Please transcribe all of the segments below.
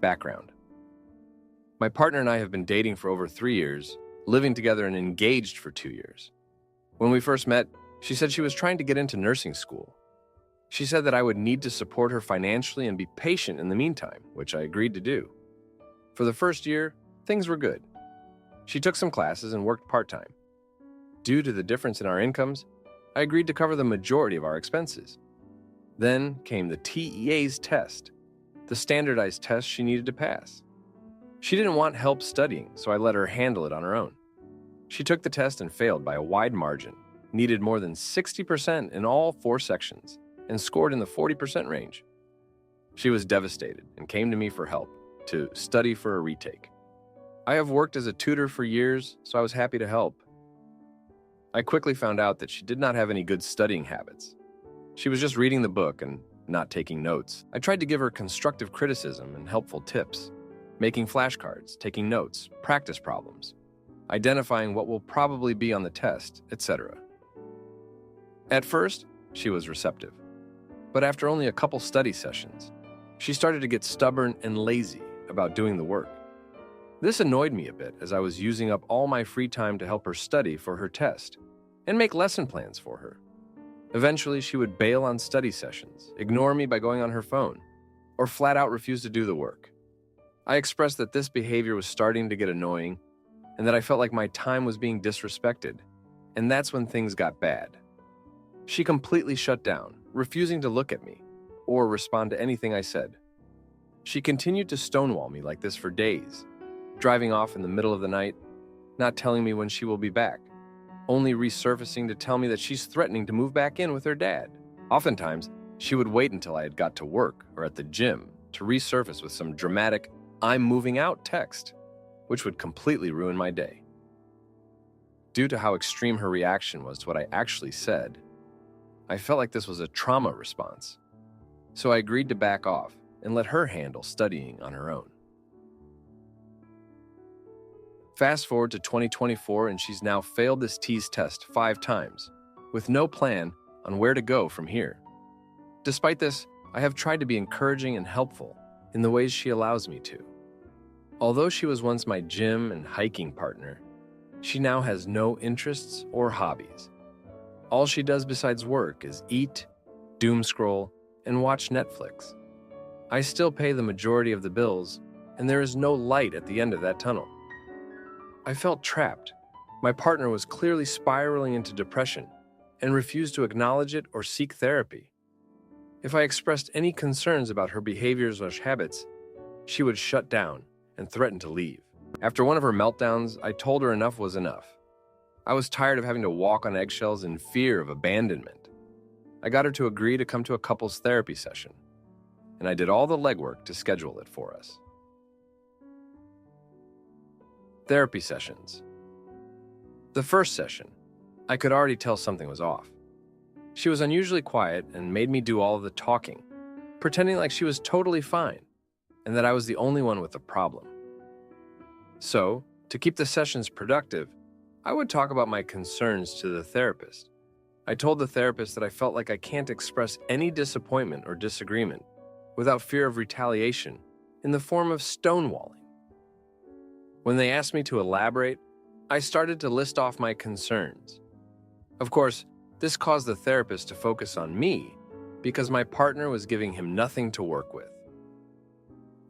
Background. My partner and I have been dating for over 3 years, living together and engaged for 2 years. When we first met, she said she was trying to get into nursing school. She said that I would need to support her financially and be patient in the meantime, which I agreed to do. For the first year, things were good. She took some classes and worked part-time. Due to the difference in our incomes, I agreed to cover the majority of our expenses. Then came the TEA's test, the standardized test she needed to pass. She didn't want help studying, so I let her handle it on her own. She took the test and failed by a wide margin, needed more than 60% in all 4 sections, and scored in the 40% range. She was devastated and came to me for help, to study for a retake. I have worked as a tutor for years, so I was happy to help. I quickly found out that she did not have any good studying habits. She was just reading the book and not taking notes. I tried to give her constructive criticism and helpful tips, making flashcards, taking notes, practice problems, identifying what will probably be on the test, etc. At first, she was receptive. But after only a couple study sessions, she started to get stubborn and lazy about doing the work. This annoyed me a bit as I was using up all my free time to help her study for her test and make lesson plans for her. Eventually, she would bail on study sessions, ignore me by going on her phone, or flat out refuse to do the work. I expressed that this behavior was starting to get annoying and that I felt like my time was being disrespected, and that's when things got bad. She completely shut down, refusing to look at me or respond to anything I said. She continued to stonewall me like this for days, driving off in the middle of the night, not telling me when she will be back, only resurfacing to tell me that she's threatening to move back in with her dad. Oftentimes, she would wait until I had got to work or at the gym to resurface with some dramatic, "I'm moving out" text, which would completely ruin my day. Due to how extreme her reaction was to what I actually said, I felt like this was a trauma response. So I agreed to back off and let her handle studying on her own. Fast forward to 2024 and she's now failed this TEAS test 5 times, with no plan on where to go from here. Despite this, I have tried to be encouraging and helpful in the ways she allows me to. Although she was once my gym and hiking partner, she now has no interests or hobbies. All she does besides work is eat, doom scroll, and watch Netflix. I still pay the majority of the bills, and there is no light at the end of that tunnel. I felt trapped. My partner was clearly spiraling into depression and refused to acknowledge it or seek therapy. If I expressed any concerns about her behaviors or habits, she would shut down and threaten to leave. After one of her meltdowns, I told her enough was enough. I was tired of having to walk on eggshells in fear of abandonment. I got her to agree to come to a couples therapy session, and I did all the legwork to schedule it for us. Therapy sessions. The first session, I could already tell something was off. She was unusually quiet and made me do all of the talking, pretending like she was totally fine and that I was the only one with a problem. So, to keep the sessions productive, I would talk about my concerns to the therapist. I told the therapist that I felt like I can't express any disappointment or disagreement without fear of retaliation in the form of stonewalling. When they asked me to elaborate, I started to list off my concerns. Of course, this caused the therapist to focus on me because my partner was giving him nothing to work with.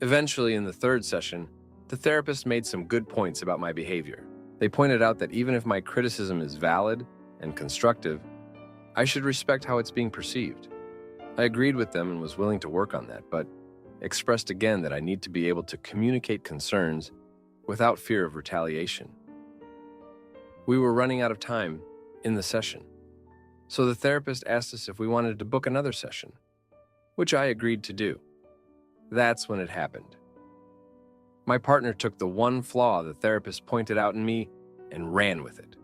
Eventually, in the third session, the therapist made some good points about my behavior. They pointed out that even if my criticism is valid and constructive, I should respect how it's being perceived. I agreed with them and was willing to work on that, but expressed again that I need to be able to communicate concerns without fear of retaliation. We were running out of time in the session, so the therapist asked us if we wanted to book another session, which I agreed to do. That's when it happened. My partner took the one flaw the therapist pointed out in me and ran with it.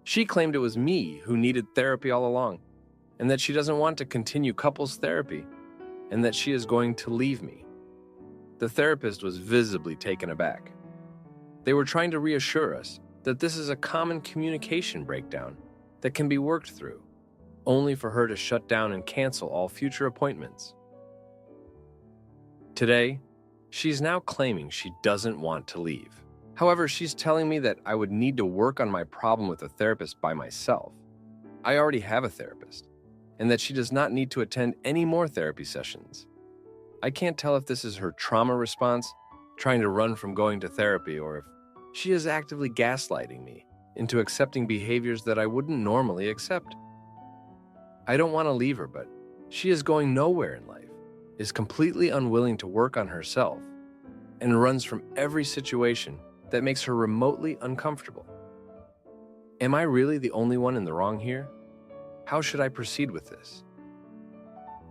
She claimed it was me who needed therapy all along, and that she doesn't want to continue couples therapy, and that she is going to leave me. The therapist was visibly taken aback. They were trying to reassure us that this is a common communication breakdown that can be worked through, only for her to shut down and cancel all future appointments. Today, She's now claiming she doesn't want to leave. However, she's telling me that I would need to work on my problem with a therapist by myself. I already have a therapist, and that she does not need to attend any more therapy sessions. I can't tell if this is her trauma response, trying to run from going to therapy, or if she is actively gaslighting me into accepting behaviors that I wouldn't normally accept. I don't want to leave her, but she is going nowhere in life, is completely unwilling to work on herself, and runs from every situation that makes her remotely uncomfortable. Am I really the only one in the wrong here? How should I proceed with this?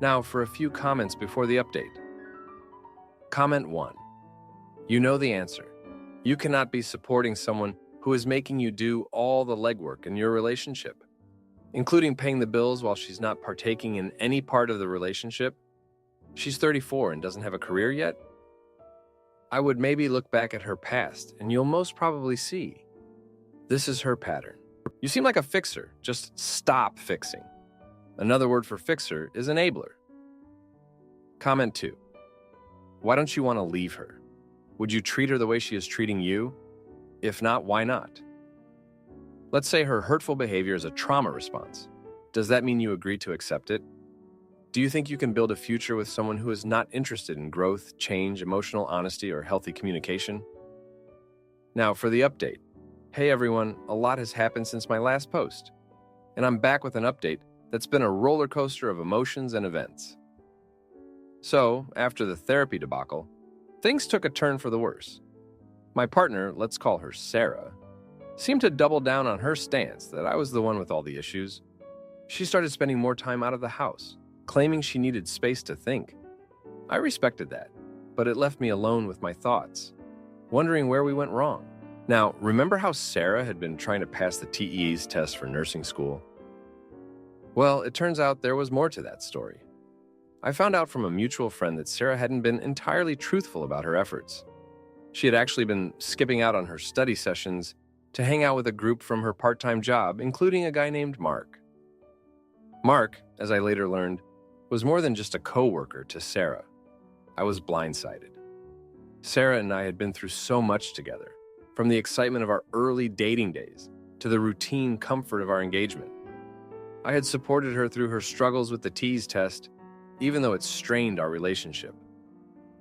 Now for a few comments before the update. Comment 1. You know the answer. You cannot be supporting someone who is making you do all the legwork in your relationship, including paying the bills while she's not partaking in any part of the relationship. She's 34 and doesn't have a career yet. I would maybe look back at her past and you'll most probably see this is her pattern. You seem like a fixer. Just stop fixing. Another word for fixer is enabler. Comment 2. Why don't you want to leave her? Would you treat her the way she is treating you? If not, why not? Let's say her hurtful behavior is a trauma response. Does that mean you agree to accept it? Do you think you can build a future with someone who is not interested in growth, change, emotional honesty, or healthy communication? Now for the update. Hey everyone, a lot has happened since my last post, and I'm back with an update that's been a roller coaster of emotions and events. So, after the therapy debacle, things took a turn for the worse. My partner, let's call her Sarah, seemed to double down on her stance that I was the one with all the issues. She started spending more time out of the house, claiming she needed space to think. I respected that, but it left me alone with my thoughts, wondering where we went wrong. Now, remember how Sarah had been trying to pass the TEA's test for nursing school? Well, it turns out there was more to that story. I found out from a mutual friend that Sarah hadn't been entirely truthful about her efforts. She had actually been skipping out on her study sessions to hang out with a group from her part-time job, including a guy named Mark. Mark, as I later learned, was more than just a co-worker to Sarah. I was blindsided. Sarah and I had been through so much together, from the excitement of our early dating days to the routine comfort of our engagement. I had supported her through her struggles with the TEAS test, even though it strained our relationship.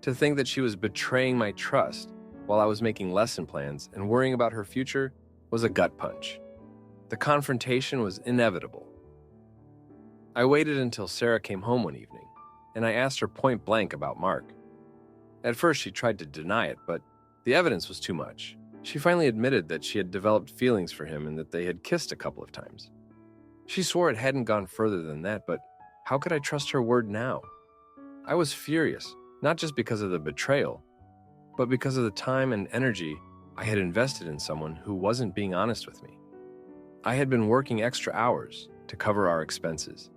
To think that she was betraying my trust while I was making lesson plans and worrying about her future was a gut punch. The confrontation was inevitable. I waited until Sarah came home one evening, and I asked her point blank about Mark. At first, she tried to deny it, but the evidence was too much. She finally admitted that she had developed feelings for him and that they had kissed a couple of times. She swore it hadn't gone further than that, but how could I trust her word now? I was furious, not just because of the betrayal, but because of the time and energy I had invested in someone who wasn't being honest with me. I had been working extra hours to cover our expenses,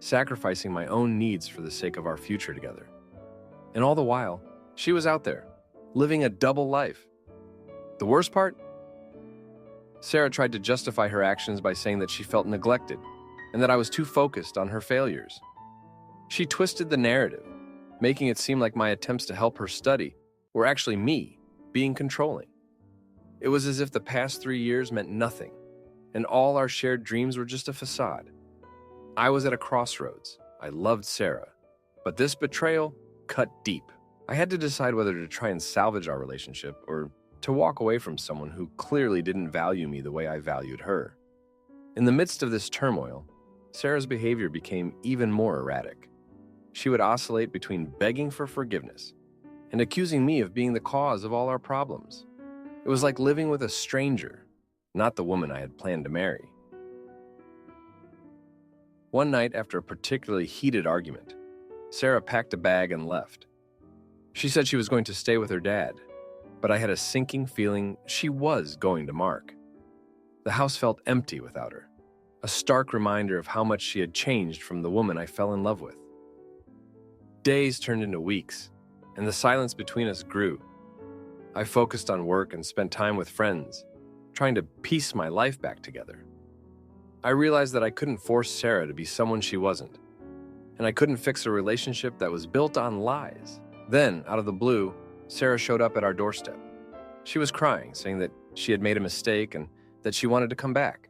sacrificing my own needs for the sake of our future together. And all the while, she was out there, living a double life. The worst part? Sarah tried to justify her actions by saying that she felt neglected and that I was too focused on her failures. She twisted the narrative, making it seem like my attempts to help her study were actually me being controlling. It was as if the past 3 years meant nothing, and all our shared dreams were just a facade. I was at a crossroads. I loved Sarah, but this betrayal cut deep. I had to decide whether to try and salvage our relationship or to walk away from someone who clearly didn't value me the way I valued her. In the midst of this turmoil, Sarah's behavior became even more erratic. She would oscillate between begging for forgiveness and accusing me of being the cause of all our problems. It was like living with a stranger, not the woman I had planned to marry. One night, after a particularly heated argument, Sarah packed a bag and left. She said she was going to stay with her dad, but I had a sinking feeling she was going to Mark. The house felt empty without her, a stark reminder of how much she had changed from the woman I fell in love with. Days turned into weeks, and the silence between us grew. I focused on work and spent time with friends, trying to piece my life back together. I realized that I couldn't force Sarah to be someone she wasn't, and I couldn't fix a relationship that was built on lies. Then, out of the blue, Sarah showed up at our doorstep. She was crying, saying that she had made a mistake and that she wanted to come back.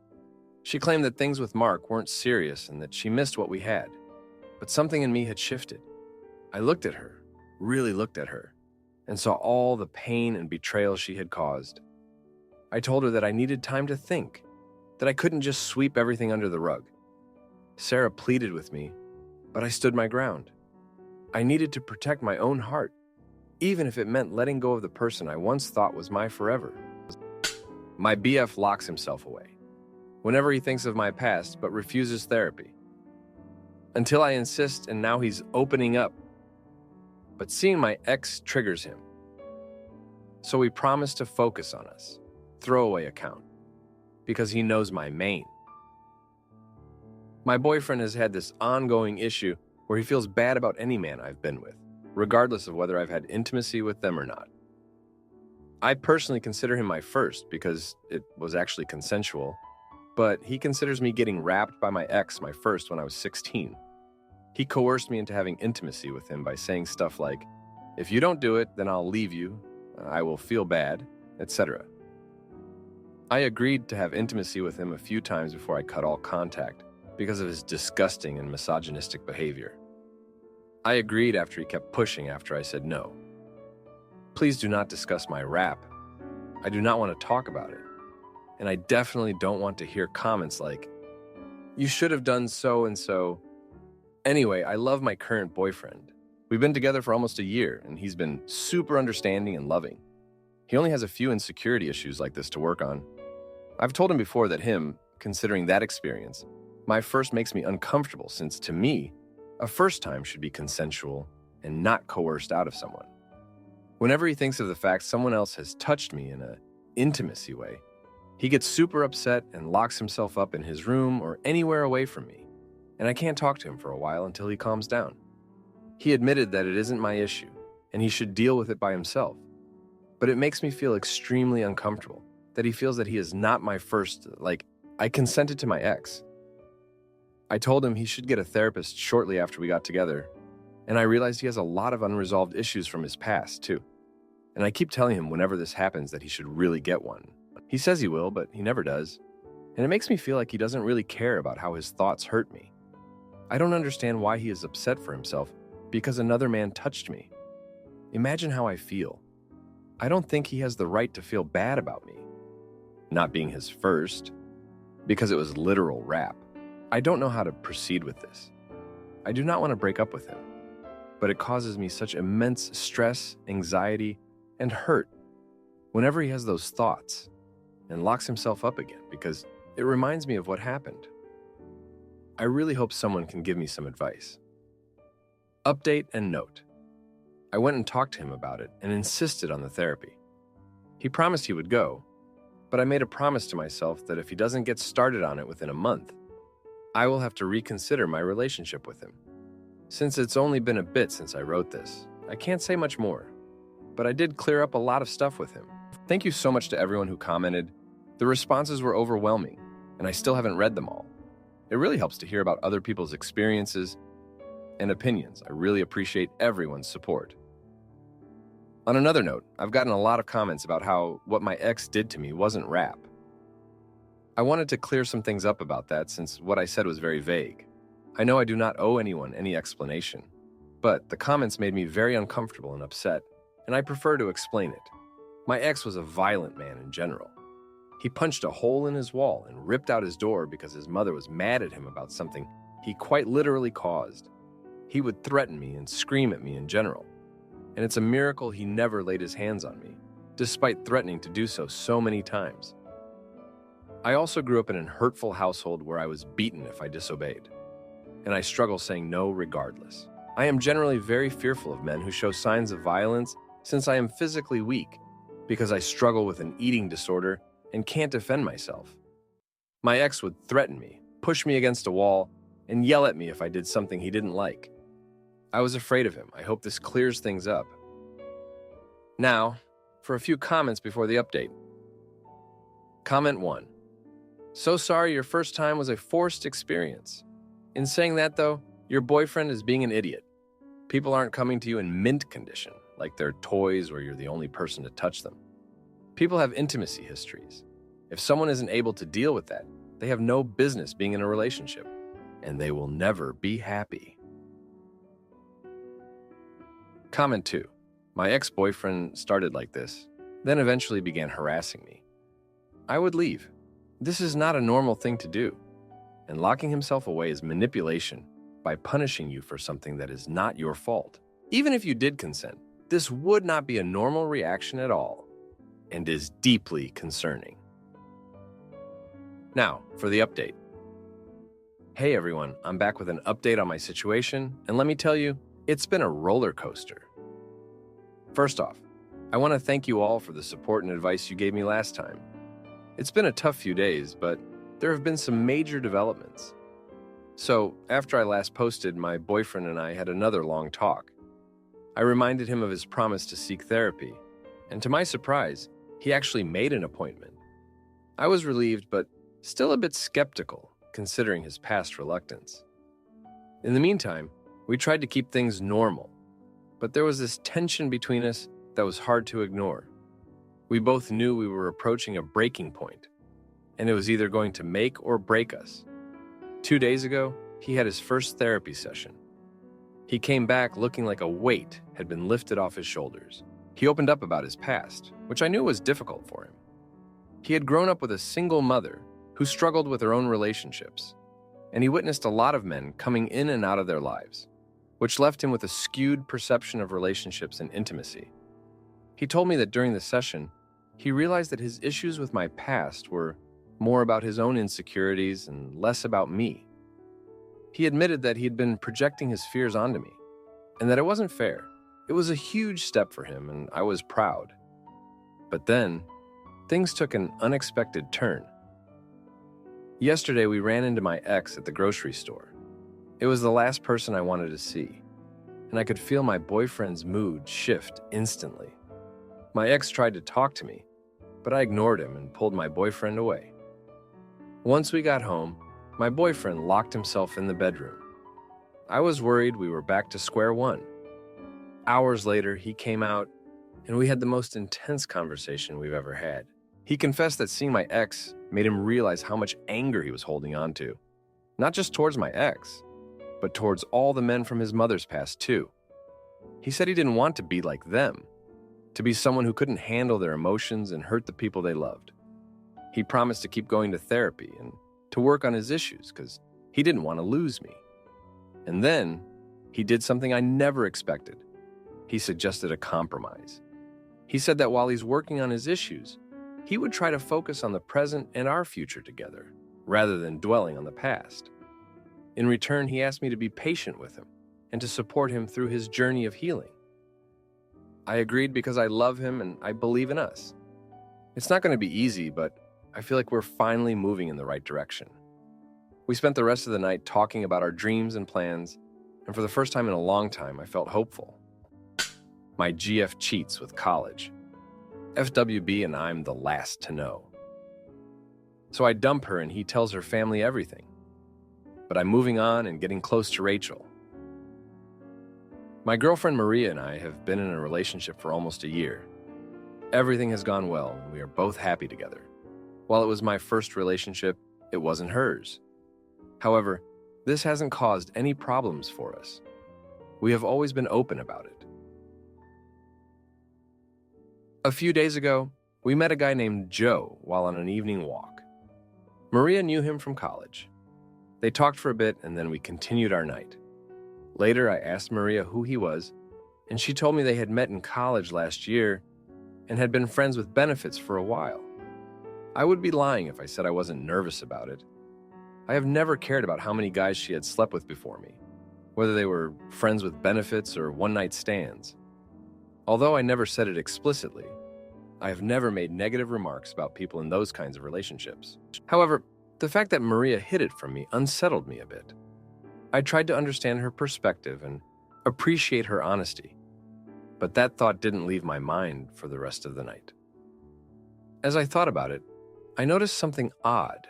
She claimed that things with Mark weren't serious and that she missed what we had. But something in me had shifted. I looked at her, really looked at her, and saw all the pain and betrayal she had caused. I told her that I needed time to think, that I couldn't just sweep everything under the rug. Sarah pleaded with me, but I stood my ground. I needed to protect my own heart, even if it meant letting go of the person I once thought was my forever. My BF locks himself away whenever he thinks of my past but refuses therapy. Until I insist, and now he's opening up. But seeing my ex triggers him. So we promise to focus on us, throwaway account, because he knows my main. My boyfriend has had this ongoing issue where he feels bad about any man I've been with, regardless of whether I've had intimacy with them or not. I personally consider him my first because it was actually consensual, but he considers me getting rapped by my ex my first when I was 16. He coerced me into having intimacy with him by saying stuff like, "If you don't do it, then I'll leave you, I will feel bad," etc. I agreed to have intimacy with him a few times before I cut all contact because of his disgusting and misogynistic behavior. I agreed after he kept pushing after I said no. Please do not discuss my rap. I do not want to talk about it. And I definitely don't want to hear comments like, "You should have done so and so." Anyway, I love my current boyfriend. We've been together for almost a year, and he's been super understanding and loving. He only has a few insecurity issues like this to work on. I've told him before that him, considering that experience, my first makes me uncomfortable since, to me, a first time should be consensual and not coerced out of someone. Whenever he thinks of the fact someone else has touched me in an intimacy way, he gets super upset and locks himself up in his room or anywhere away from me, and I can't talk to him for a while until he calms down. He admitted that it isn't my issue, and he should deal with it by himself. But it makes me feel extremely uncomfortable that he feels that he is not my first, like, I consented to my ex. I told him he should get a therapist shortly after we got together, and I realized he has a lot of unresolved issues from his past, too. And I keep telling him whenever this happens that he should really get one. He says he will, but he never does. And it makes me feel like he doesn't really care about how his thoughts hurt me. I don't understand why he is upset for himself because another man touched me. Imagine how I feel. I don't think he has the right to feel bad about me. Not being his first, because it was literal rap. I don't know how to proceed with this. I do not want to break up with him, but it causes me such immense stress, anxiety, and hurt whenever he has those thoughts and locks himself up again because it reminds me of what happened. I really hope someone can give me some advice. Update and note. I went and talked to him about it and insisted on the therapy. He promised he would go, but I made a promise to myself that if he doesn't get started on it within a month, I will have to reconsider my relationship with him. Since it's only been a bit since I wrote this, I can't say much more, but I did clear up a lot of stuff with him. Thank you so much to everyone who commented. The responses were overwhelming, and I still haven't read them all. It really helps to hear about other people's experiences and opinions. I really appreciate everyone's support. On another note, I've gotten a lot of comments about how what my ex did to me wasn't rap. I wanted to clear some things up about that since what I said was very vague. I know I do not owe anyone any explanation, but the comments made me very uncomfortable and upset, and I prefer to explain it. My ex was a violent man in general. He punched a hole in his wall and ripped out his door because his mother was mad at him about something he quite literally caused. He would threaten me and scream at me in general, and it's a miracle he never laid his hands on me, despite threatening to do so many times. I also grew up in a hurtful household where I was beaten if I disobeyed, and I struggle saying no regardless. I am generally very fearful of men who show signs of violence since I am physically weak because I struggle with an eating disorder and can't defend myself. My ex would threaten me, push me against a wall, and yell at me if I did something he didn't like. I was afraid of him. I hope this clears things up. Now, for a few comments before the update. Comment 1. So sorry your first time was a forced experience. In saying that, though, your boyfriend is being an idiot. People aren't coming to you in mint condition, like they're toys or you're the only person to touch them. People have intimacy histories. If someone isn't able to deal with that, they have no business being in a relationship, and they will never be happy. Comment 2. My ex-boyfriend started like this, then eventually began harassing me. I would leave. This is not a normal thing to do, and locking himself away is manipulation by punishing you for something that is not your fault. Even if you did consent, this would not be a normal reaction at all, and is deeply concerning. Now, for the update. Hey everyone, I'm back with an update on my situation, and let me tell you, it's been a roller coaster. First off, I want to thank you all for the support and advice you gave me last time. It's been a tough few days, but there have been some major developments. So, after I last posted, my boyfriend and I had another long talk. I reminded him of his promise to seek therapy, and to my surprise, he actually made an appointment. I was relieved, but still a bit skeptical, considering his past reluctance. In the meantime, we tried to keep things normal, but there was this tension between us that was hard to ignore. We both knew we were approaching a breaking point, and it was either going to make or break us. 2 days ago, he had his first therapy session. He came back looking like a weight had been lifted off his shoulders. He opened up about his past, which I knew was difficult for him. He had grown up with a single mother who struggled with her own relationships, and he witnessed a lot of men coming in and out of their lives, which left him with a skewed perception of relationships and intimacy. He told me that during the session, he realized that his issues with my past were more about his own insecurities and less about me. He admitted that he had been projecting his fears onto me, and that it wasn't fair. It was a huge step for him, and I was proud. But then, things took an unexpected turn. Yesterday, we ran into my ex at the grocery store. It was the last person I wanted to see, and I could feel my boyfriend's mood shift instantly. My ex tried to talk to me, but I ignored him and pulled my boyfriend away. Once we got home, my boyfriend locked himself in the bedroom. I was worried we were back to square one. Hours later, he came out, and we had the most intense conversation we've ever had. He confessed that seeing my ex made him realize how much anger he was holding on to, not just towards my ex, but towards all the men from his mother's past too. He said he didn't want to be like them, to be someone who couldn't handle their emotions and hurt the people they loved. He promised to keep going to therapy and to work on his issues because he didn't want to lose me. And then he did something I never expected. He suggested a compromise. He said that while he's working on his issues, he would try to focus on the present and our future together, rather than dwelling on the past. In return, he asked me to be patient with him and to support him through his journey of healing. I agreed because I love him and I believe in us. It's not going to be easy, but I feel like we're finally moving in the right direction. We spent the rest of the night talking about our dreams and plans, and for the first time in a long time, I felt hopeful. My GF cheats with college. FWB and I'm the last to know. So I dump her and he tells her family everything. But I'm moving on and getting close to Rachel. My girlfriend Maria and I have been in a relationship for almost a year. Everything has gone well and we are both happy together. While it was my first relationship, it wasn't hers. However, this hasn't caused any problems for us. We have always been open about it. A few days ago, we met a guy named Joe while on an evening walk. Maria knew him from college. They talked for a bit and then we continued our night. Later, I asked Maria who he was, and she told me they had met in college last year and had been friends with benefits for a while. I would be lying if I said I wasn't nervous about it. I have never cared about how many guys she had slept with before me, whether they were friends with benefits or one-night stands. Although I never said it explicitly, I have never made negative remarks about people in those kinds of relationships. However, the fact that Maria hid it from me unsettled me a bit. I tried to understand her perspective and appreciate her honesty, but that thought didn't leave my mind for the rest of the night. As I thought about it, I noticed something odd.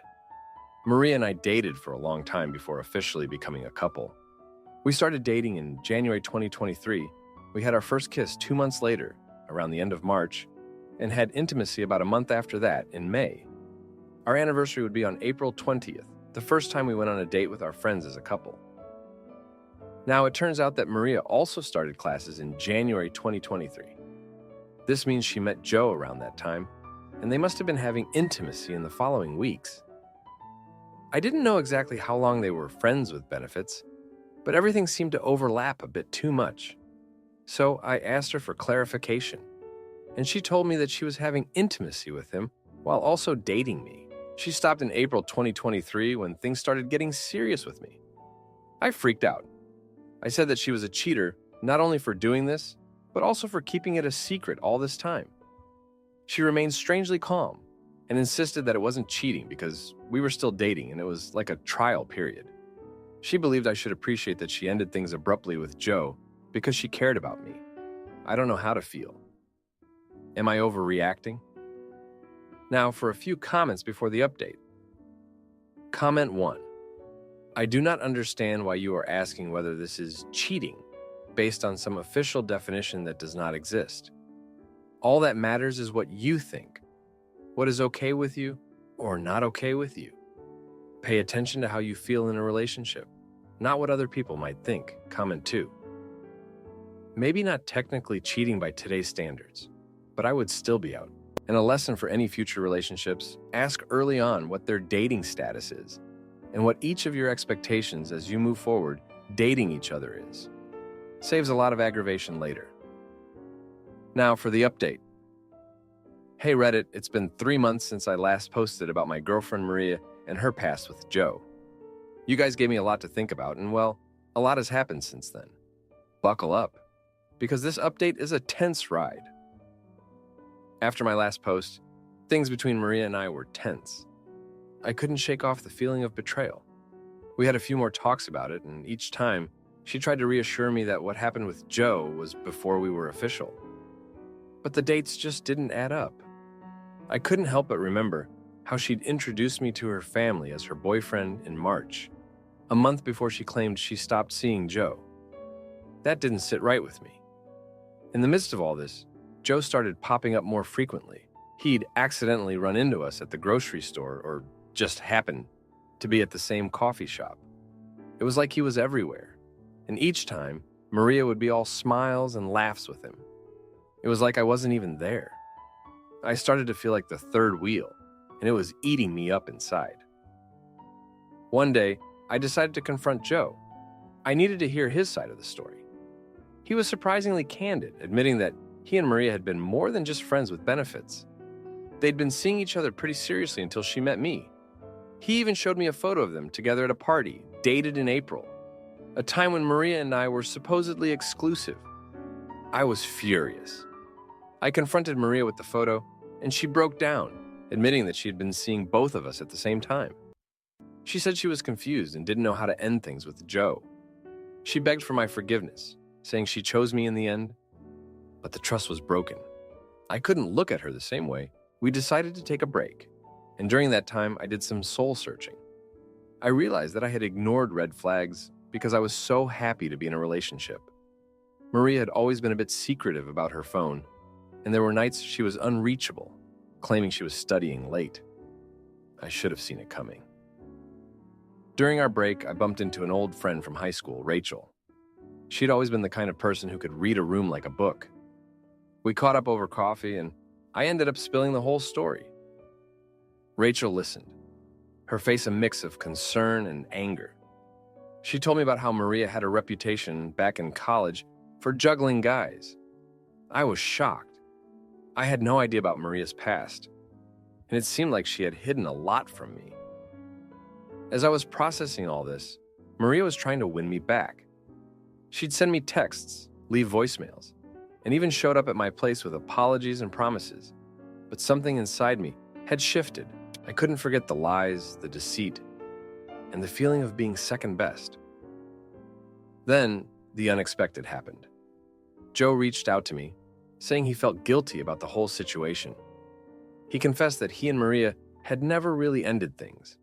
Maria and I dated for a long time before officially becoming a couple. We started dating in January 2023, We had our first kiss 2 months later, around the end of March, and had intimacy about a month after that, in May. Our anniversary would be on April 20th, the first time we went on a date with our friends as a couple. Now, it turns out that Maria also started classes in January 2023. This means she met Joe around that time, and they must have been having intimacy in the following weeks. I didn't know exactly how long they were friends with benefits, but everything seemed to overlap a bit too much. So I asked her for clarification, and she told me that she was having intimacy with him while also dating me. She stopped in April 2023 when things started getting serious with me. I freaked out. I said that she was a cheater, not only for doing this, but also for keeping it a secret all this time. She remained strangely calm and insisted that it wasn't cheating because we were still dating and it was like a trial period. She believed I should appreciate that she ended things abruptly with Joe because she cared about me. I don't know how to feel. Am I overreacting? Now for a few comments before the update. Comment 1. I do not understand why you are asking whether this is cheating based on some official definition that does not exist. All that matters is what you think. What is okay with you or not okay with you. Pay attention to how you feel in a relationship, not what other people might think. Comment 2. Maybe not technically cheating by today's standards, but I would still be out. And a lesson for any future relationships, ask early on what their dating status is and what each of your expectations as you move forward dating each other is. Saves a lot of aggravation later. Now for the update. Hey Reddit, it's been 3 months since I last posted about my girlfriend Maria and her past with Joe. You guys gave me a lot to think about, and well, a lot has happened since then. Buckle up, because this update is a tense ride. After my last post, things between Maria and I were tense. I couldn't shake off the feeling of betrayal. We had a few more talks about it, and each time, she tried to reassure me that what happened with Joe was before we were official. But the dates just didn't add up. I couldn't help but remember how she'd introduced me to her family as her boyfriend in March, a month before she claimed she stopped seeing Joe. That didn't sit right with me. In the midst of all this, Joe started popping up more frequently. He'd accidentally run into us at the grocery store or just happened to be at the same coffee shop. It was like he was everywhere, and each time, Maria would be all smiles and laughs with him. It was like I wasn't even there. I started to feel like the third wheel, and it was eating me up inside. One day, I decided to confront Joe. I needed to hear his side of the story. He was surprisingly candid, admitting that he and Maria had been more than just friends with benefits. They'd been seeing each other pretty seriously until she met me. He even showed me a photo of them together at a party, dated in April, a time when Maria and I were supposedly exclusive. I was furious. I confronted Maria with the photo, and she broke down, admitting that she had been seeing both of us at the same time. She said she was confused and didn't know how to end things with Joe. She begged for my forgiveness, saying she chose me in the end, but the trust was broken. I couldn't look at her the same way. We decided to take a break, and during that time, I did some soul searching. I realized that I had ignored red flags because I was so happy to be in a relationship. Maria had always been a bit secretive about her phone, and there were nights she was unreachable, claiming she was studying late. I should have seen it coming. During our break, I bumped into an old friend from high school, Rachel. She'd always been the kind of person who could read a room like a book. We caught up over coffee, and I ended up spilling the whole story. Rachel listened, her face a mix of concern and anger. She told me about how Maria had a reputation back in college for juggling guys. I was shocked. I had no idea about Maria's past, and it seemed like she had hidden a lot from me. As I was processing all this, Maria was trying to win me back. She'd send me texts, leave voicemails, and even showed up at my place with apologies and promises. But something inside me had shifted. I couldn't forget the lies, the deceit, and the feeling of being second best. Then, the unexpected happened. Joe reached out to me, saying he felt guilty about the whole situation. He confessed that he and Maria had never really ended things.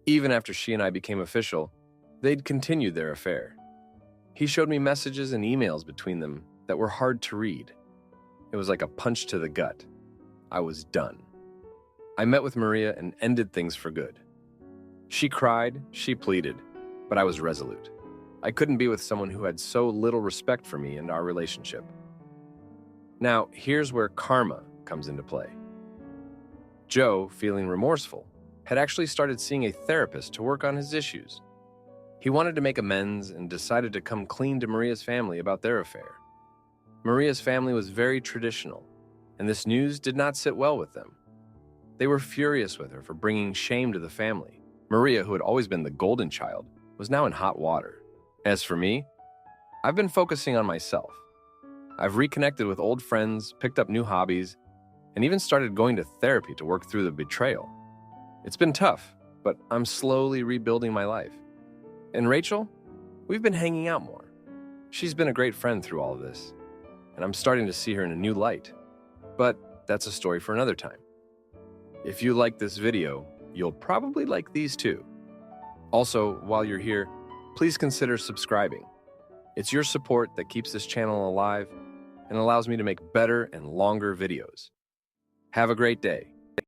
Even after she and I became official, they'd continued their affair. He showed me messages and emails between them, that were hard to read. It was like a punch to the gut. I was done. I met with Maria and ended things for good. She cried, she pleaded, but I was resolute. I couldn't be with someone who had so little respect for me and our relationship. Now, here's where karma comes into play. Joe, feeling remorseful, had actually started seeing a therapist to work on his issues. He wanted to make amends and decided to come clean to Maria's family about their affair. Maria's family was very traditional, and this news did not sit well with them. They were furious with her for bringing shame to the family. Maria, who had always been the golden child, was now in hot water. As for me, I've been focusing on myself. I've reconnected with old friends, picked up new hobbies, and even started going to therapy to work through the betrayal. It's been tough, but I'm slowly rebuilding my life. And Rachel, we've been hanging out more. She's been a great friend through all of this, and I'm starting to see her in a new light. But that's a story for another time. If you like this video, you'll probably like these too. Also, while you're here, please consider subscribing. It's your support that keeps this channel alive and allows me to make better and longer videos. Have a great day.